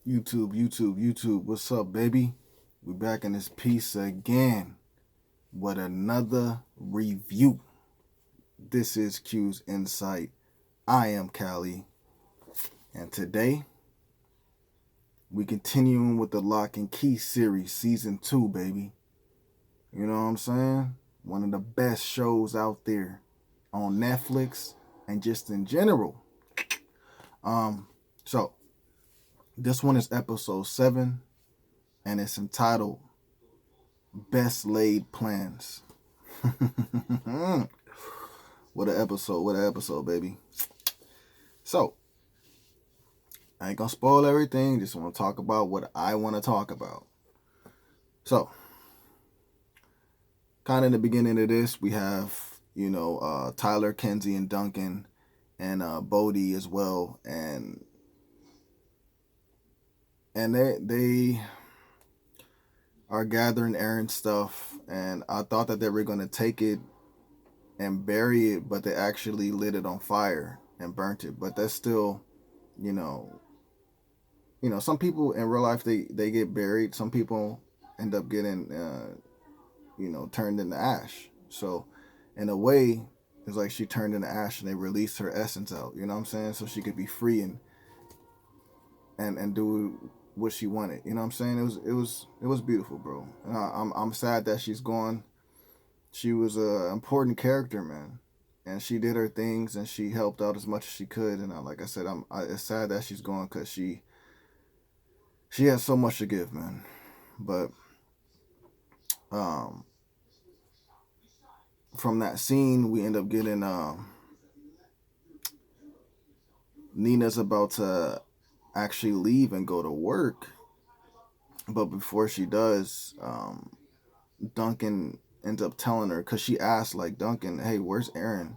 YouTube. What's up, baby? We back in this piece again with another review. This is Q's Insight. I am Callie. And today, we continuing with the Lock and Key series, season 2, baby. You know what I'm saying? One of the best shows out there on Netflix and just in general. So this one is episode 7, and it's entitled Best Laid Plans. What an episode, baby. So, I ain't gonna spoil everything, just want to talk about what I want to talk about. So, kind of in the beginning of this, we have, Tyler, Kenzie, and Duncan, and Bodie as well, and they are gathering Aaron's stuff, and I thought that they were going to take it and bury it, but they actually lit it on fire and burnt it. But that's still, some people in real life, they get buried. Some people end up getting, turned into ash. So in a way, it's like she turned into ash and they released her essence out, you know what I'm saying? So she could be free and do what she wanted. You know what I'm saying? It was beautiful, bro. And I'm sad that she's gone. She was an important character, man, and she did her things and she helped out as much as she could. And like I said, it's sad that she's gone because she has so much to give, man. But from that scene, we end up getting Nina's about to actually leave and go to work. But before she does, Duncan ends up telling her, because she asked, like, Duncan, hey, where's Aaron?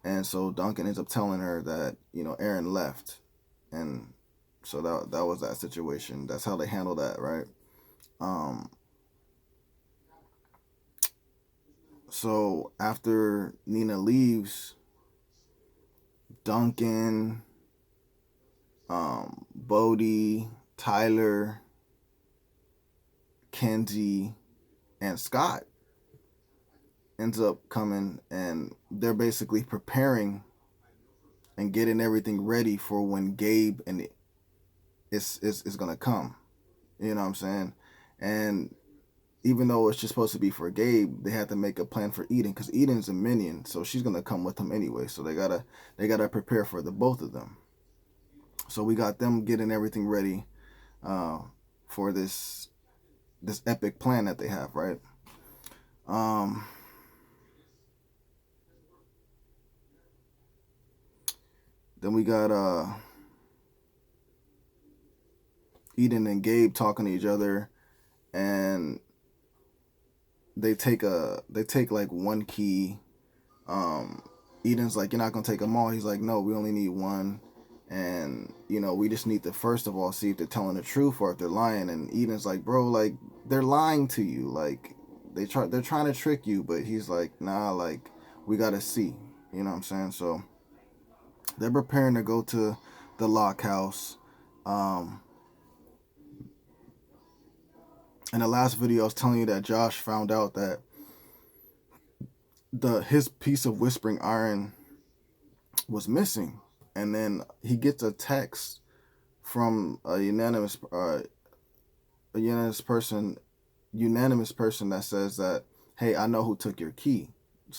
And so Duncan ends up telling her that, Aaron left. And so that was that situation. That's how they handle that, right? So after Nina leaves, Duncan, Bodie, Tyler, Kenzie, and Scott ends up coming, and they're basically preparing and getting everything ready for when Gabe and is gonna come. You know what I'm saying? And even though it's just supposed to be for Gabe, they had to make a plan for Eden, because Eden's a minion, so she's gonna come with him anyway. So they gotta prepare for the both of them. So we got them getting everything ready for this epic plan that they have, right? Then we got Eden and Gabe talking to each other, and they take like one key. Eden's like, you're not gonna take them all. He's like, no, we only need one, and we just need to first of all see if they're telling the truth or if they're lying. And Eden's like, bro, like, they're lying to you, like they're trying to trick you. But he's like, nah, like, we gotta see, you know what I'm saying? So they're preparing to go to the Locke house. In the last video, I was telling you that Josh found out that his piece of whispering iron was missing, and then he gets a text from a unanimous person that says that, hey, I know who took your key.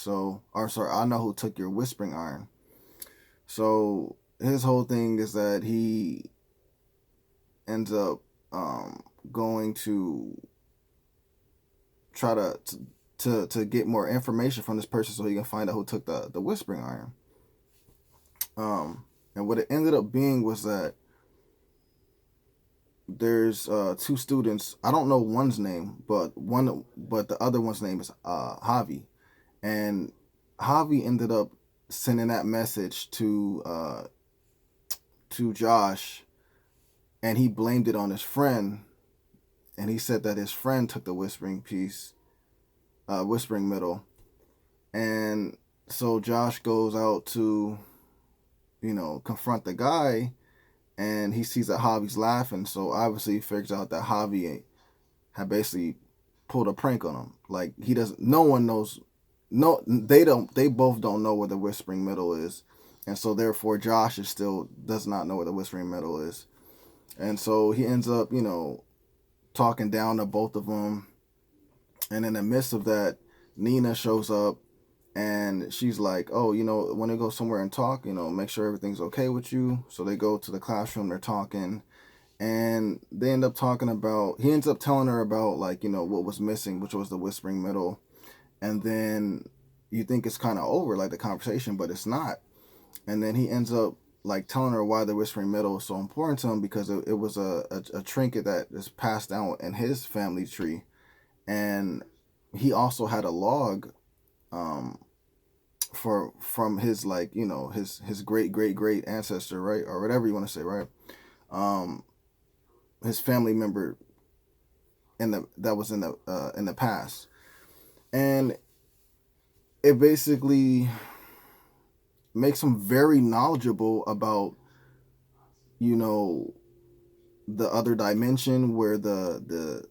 I know who took your whispering iron. So his whole thing is that he ends up going to try to get more information from this person so he can find out who took the whispering iron. And what it ended up being was that there's 2 students. I don't know one's name, but the other one's name is Javi, and Javi ended up sending that message to Josh, and he blamed it on his friend, and he said that his friend took the whispering middle. And so Josh goes out to confront the guy, and he sees that Javi's laughing, so obviously he figures out that Javi had basically pulled a prank on him. Like, he doesn't, no one knows, no, they both don't know where the Whispering Middle is, and so therefore Josh is still does not know where the Whispering Middle is, and so he ends up, talking down to both of them, and in the midst of that, Nina shows up. And she's like, oh, want to go somewhere and talk, make sure everything's okay with you. So they go to the classroom, they're talking, and they end up talking about, he ends up telling her about, like, what was missing, which was the Whispering Middle. And then you think it's kind of over, like, the conversation, but it's not. And then he ends up, like, telling her why the Whispering Middle is so important to him, because it was a trinket that is passed down in his family tree. And he also had a log, from his, like, his great ancestor, right, or whatever you want to say, right, his family member that was in the past, and it basically makes him very knowledgeable about, the other dimension where the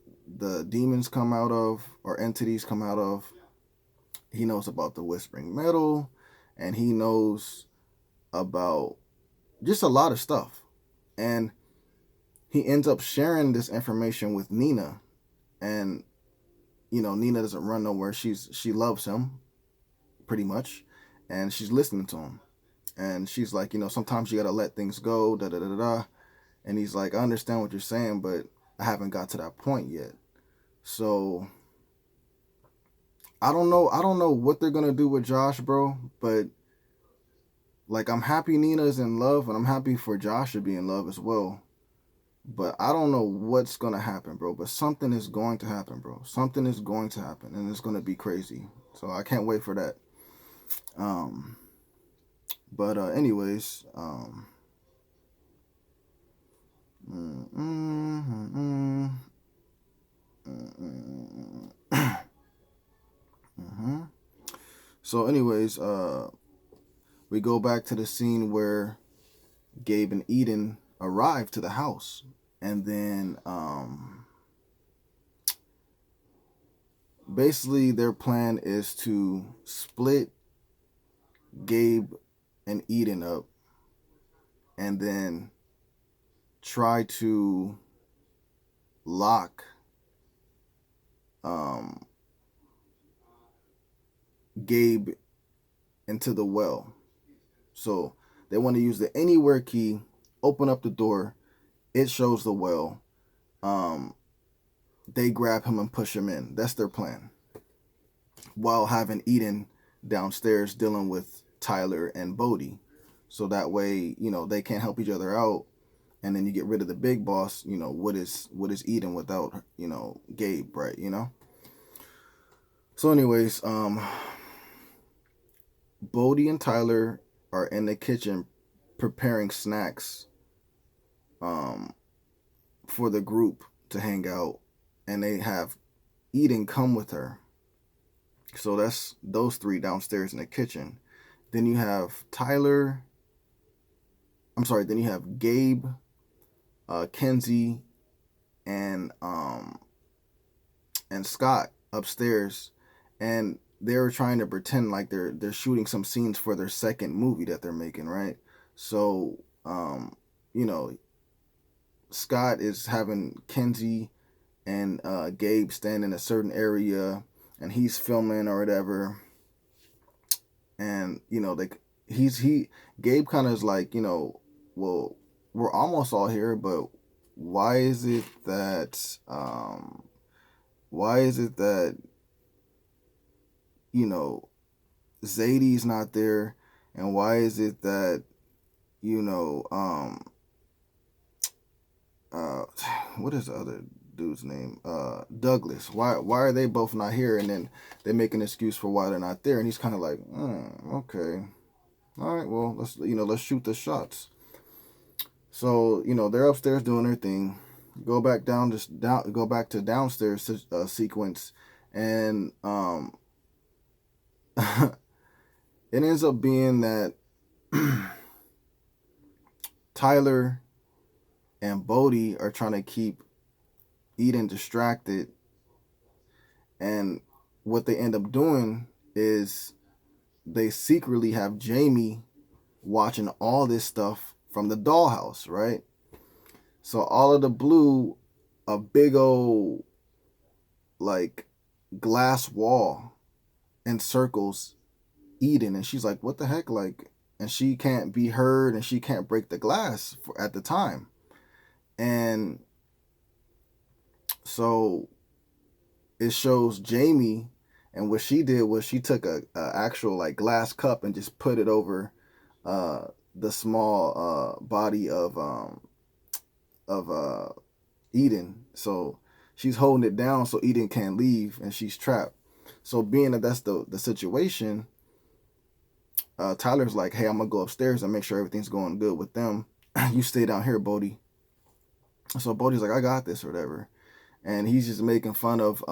demons come out of, or entities come out of. He knows about the Whispering Middle, and he knows about just a lot of stuff. And he ends up sharing this information with Nina, and Nina doesn't run nowhere. She loves him, pretty much, and she's listening to him. And she's like, sometimes you gotta let things go, da da da da. And he's like, I understand what you're saying, but I haven't got to that point yet. So I don't know what they're gonna do with Josh, bro. But, like, I'm happy Nina's in love, and I'm happy for Josh to be in love as well. But I don't know what's gonna happen, bro. But something is going to happen, bro. Something is going to happen, and it's gonna be crazy. So I can't wait for that. But anyways, so anyways, we go back to the scene where Gabe and Eden arrive to the house, and then basically their plan is to split Gabe and Eden up, and then try to lock Gabe into the well. So they want to use the anywhere key, open up the door, it shows the well. They grab him and push him in. That's their plan. While having Eden downstairs dealing with Tyler and Bodhi. So that way, they can't help each other out. And then you get rid of the big boss. What is Eden without, Gabe, right? So anyways, Bodhi and Tyler are in the kitchen preparing snacks for the group to hang out, and they have Eden come with her. So that's those three downstairs in the kitchen. Then you have then you have Gabe, Kenzie, and Scott upstairs, and they're trying to pretend like they're shooting some scenes for their second movie that they're making, right? So Scott is having Kenzie and Gabe stand in a certain area, and he's filming or whatever, and Gabe kind of is like, well, we're almost all here, but why is it that Zadie's not there, and why is it that what is the other dude's name? Douglas. Why are they both not here? And then they make an excuse for why they're not there, and he's kind of like, okay, all right, well, let's shoot the shots. So they're upstairs doing their thing. Go back to downstairs sequence, and it ends up being that Tyler and Bodhi are trying to keep Eden distracted. And what they end up doing is they secretly have Jamie watching all this stuff from the dollhouse, right? So all of the blue, a big old like glass wall encircles Eden, and she's like, "What the heck?" Like, and she can't be heard, and she can't break the glass at the time, and so it shows Jamie, and what she did was she took a actual like glass cup and just put it over uh, the small body of Eden. So she's holding it down so Eden can't leave, and she's trapped. So being that that's the situation, Tyler's like, "Hey, I'm gonna go upstairs and make sure everything's going good with them. You stay down here, Bodhi." So Bodhi's like, "I got this," or whatever, and he's just making fun of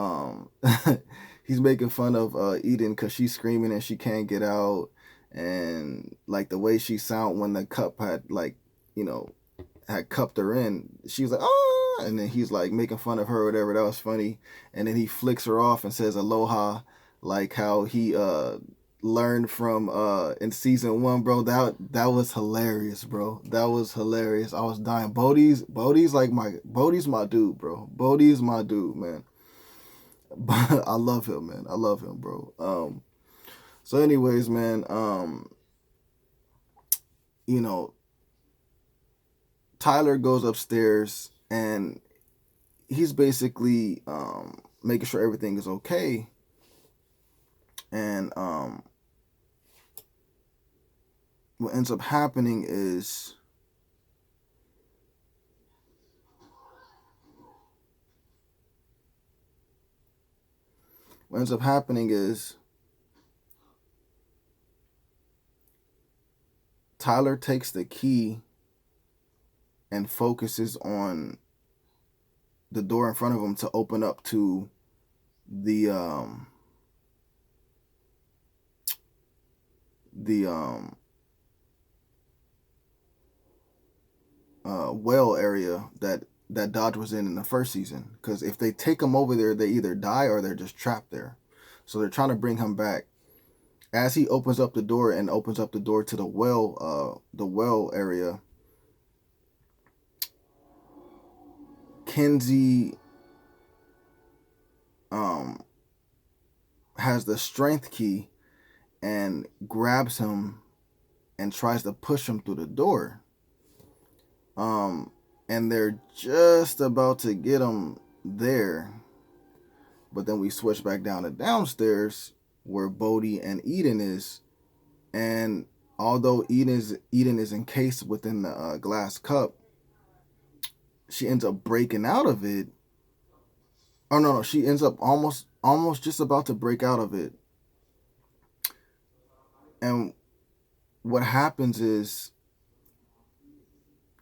he's making fun of Eden because she's screaming and she can't get out, and like the way she sound when the cup had like you know had cupped her in, she was like, "Oh," and then he's like making fun of her or whatever. That was funny. And then he flicks her off and says aloha, like how he learned from in season 1, bro. That was hilarious, bro. That was hilarious. I was dying. Bodhi's like Bodhi's my dude, bro. Bodhi's my dude, man. But I love him, man. I love him, bro. So anyways, man, you know, Tyler goes upstairs and he's basically making sure everything is okay. And what ends up happening is Tyler takes the key and focuses on the door in front of him to open up to the well area that Dodge was in the first season. Because if they take him over there, they either die or they're just trapped there. So they're trying to bring him back. As he opens up the door to the well area, Kenzie has the strength key and grabs him and tries to push him through the door. And they're just about to get him there, but then we switch back down to downstairs where Bodhi and Eden is, and although Eden is encased within the glass cup, she ends up breaking out of it. Oh no, she ends up almost just about to break out of it, and what happens is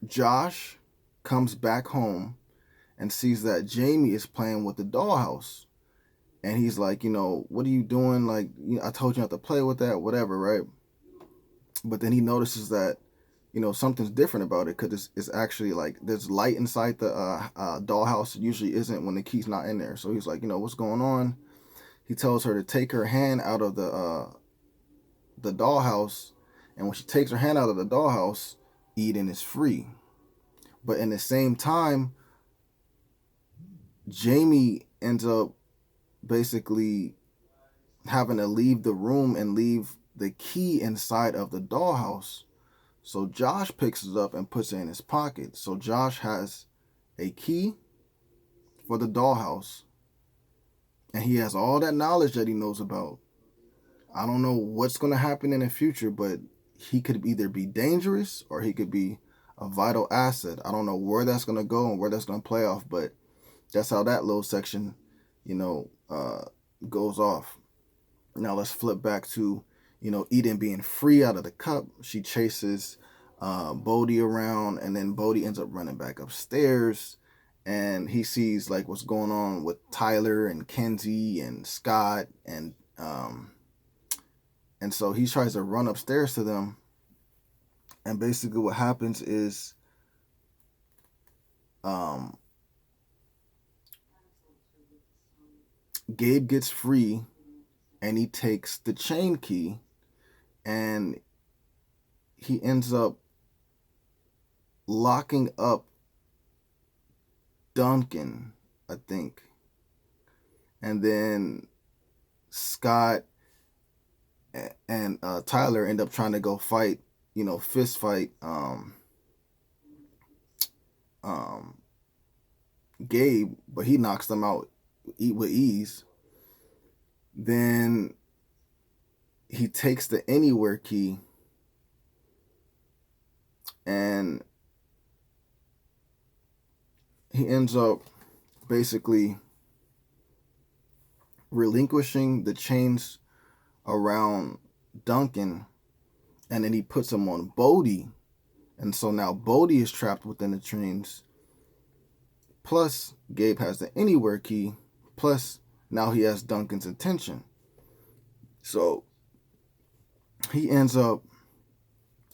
Josh comes back home and sees that Jamie is playing with the dollhouse. And he's like, what are you doing? Like, I told you not to play with that, whatever, right? But then he notices that, something's different about it because it's actually like there's light inside the dollhouse. It usually isn't when the key's not in there. So he's like, what's going on? He tells her to take her hand out of the dollhouse. And when she takes her hand out of the dollhouse, Eden is free. But in the same time, Jamie ends up basically having to leave the room and leave the key inside of the dollhouse. So Josh picks it up and puts it in his pocket. So Josh has a key for the dollhouse, and he has all that knowledge that he knows about. I don't know what's going to happen in the future, but he could either be dangerous or he could be a vital asset. I don't know where that's going to go and where that's going to play off, but that's how that little section, goes off. Now let's flip back to, Eden being free out of the cup. She chases Bodhi around, and then Bodhi ends up running back upstairs, and he sees like what's going on with Tyler and Kenzie and Scott, and so he tries to run upstairs to them, and basically what happens is um, Gabe gets free and he takes the chain key and he ends up locking up Duncan, I think. And then Scott and Tyler end up trying to go fight, fist fight um, Gabe, but he knocks them out with ease. Then he takes the anywhere key and he ends up basically relinquishing the chains around Duncan, and then he puts them on Bodhi. And so now Bodhi is trapped within the chains. Plus, Gabe has the anywhere key. Plus, now he has Duncan's attention. So he ends up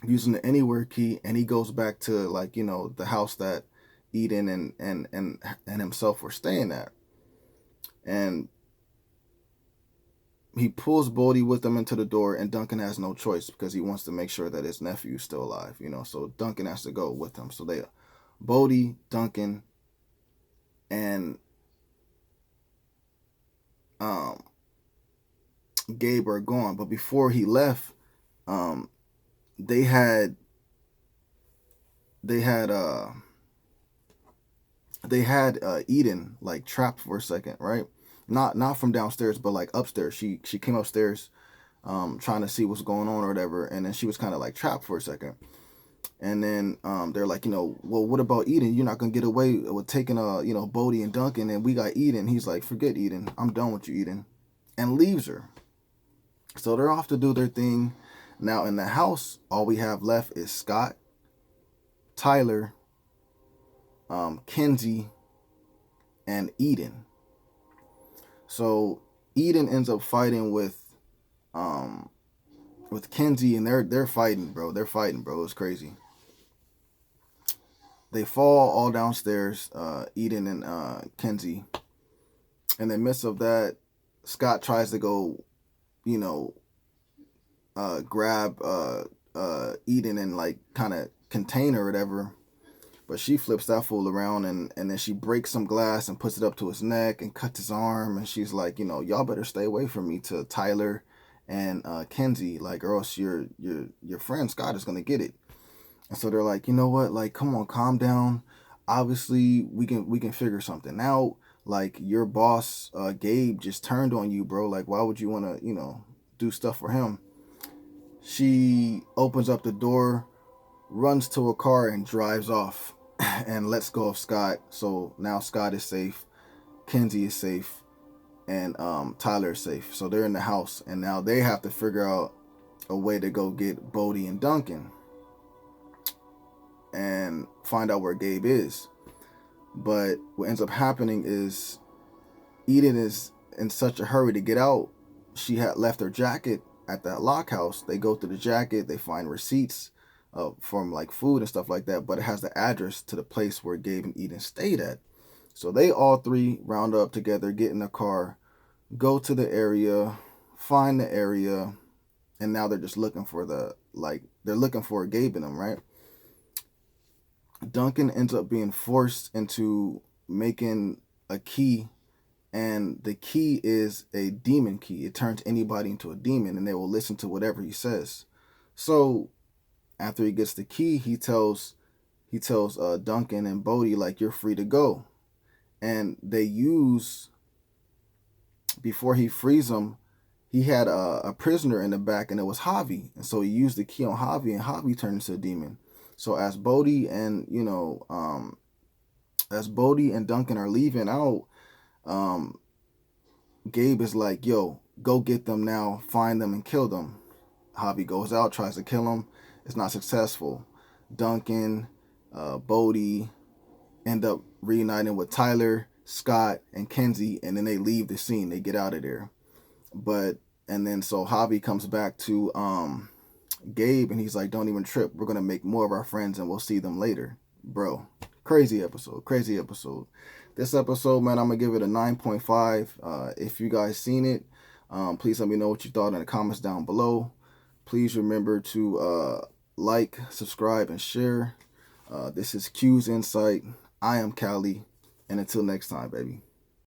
using the anywhere key, and he goes back to the house that Eden and himself were staying at. And he pulls Bodhi with him into the door, and Duncan has no choice because he wants to make sure that his nephew's still alive, So Duncan has to go with him. So Bodhi, Duncan, and Gabe are gone. But before he left, they had Eden trapped for a second, right? Not from downstairs, but upstairs. She came upstairs, trying to see what's going on or whatever, and then she was kind of trapped for a second. And then they're like, well, what about Eden? You're not gonna get away with taking Bodhi and Duncan, and we got Eden. He's like, forget Eden. I'm done with you, Eden, and leaves her. So they're off to do their thing. Now in the house, all we have left is Scott, Tyler, Kenzie, and Eden. So Eden ends up fighting with Kenzie, and they're fighting, bro. It's crazy. They fall all downstairs, Eden and Kenzie. In the midst of that, Scott tries to go, grab Eden and kind of contain her or whatever. But she flips that fool around, and then she breaks some glass and puts it up to his neck and cuts his arm. And she's like, y'all better stay away from me, to Tyler and Kenzie, or else your friend Scott is gonna get it. And so they're like, you know what, come on, calm down. Obviously, we can figure something out. Your boss, Gabe, just turned on you, bro. Why would you want to, do stuff for him? She opens up the door, runs to a car, and drives off and lets go of Scott. So now Scott is safe, Kenzie is safe, and Tyler is safe. So they're in the house, and now they have to figure out a way to go get Bodhi and Duncan and find out where Gabe is. But what ends up happening is Eden is in such a hurry to get out. She had left her jacket at that lock house. They go through the jacket, they find receipts from food and stuff like that, but it has the address to the place where Gabe and Eden stayed at. So they all three round up together, get in a car, go to the area, find the area, and now they're just looking for they're looking for Gabe and them, right? Duncan ends up being forced into making a key, and the key is a demon key. It turns anybody into a demon, and they will listen to whatever he says. So after he gets the key, he tells Duncan and Bodhi, you're free to go. And they use, before he frees them, he had a prisoner in the back, and it was Javi. And so he used the key on Javi, and Javi turned into a demon. So as Bodhi and Duncan are leaving out, Gabe is like, yo, go get them now, find them and kill them. Javi goes out, tries to kill him. It's not successful. Duncan, Bodhi end up reuniting with Tyler, Scott, and Kenzie, and then they leave the scene. They get out of there. And then so Javi comes back to Gabe, and he's like, don't even trip. We're going to make more of our friends, and we'll see them later. Bro, Crazy episode. Crazy episode. This episode, man, I'm going to give it a 9.5. If you guys seen it, please let me know what you thought in the comments down below. Please remember to like, subscribe, and share. This is Q's Insight. I am Cali. And until next time, baby.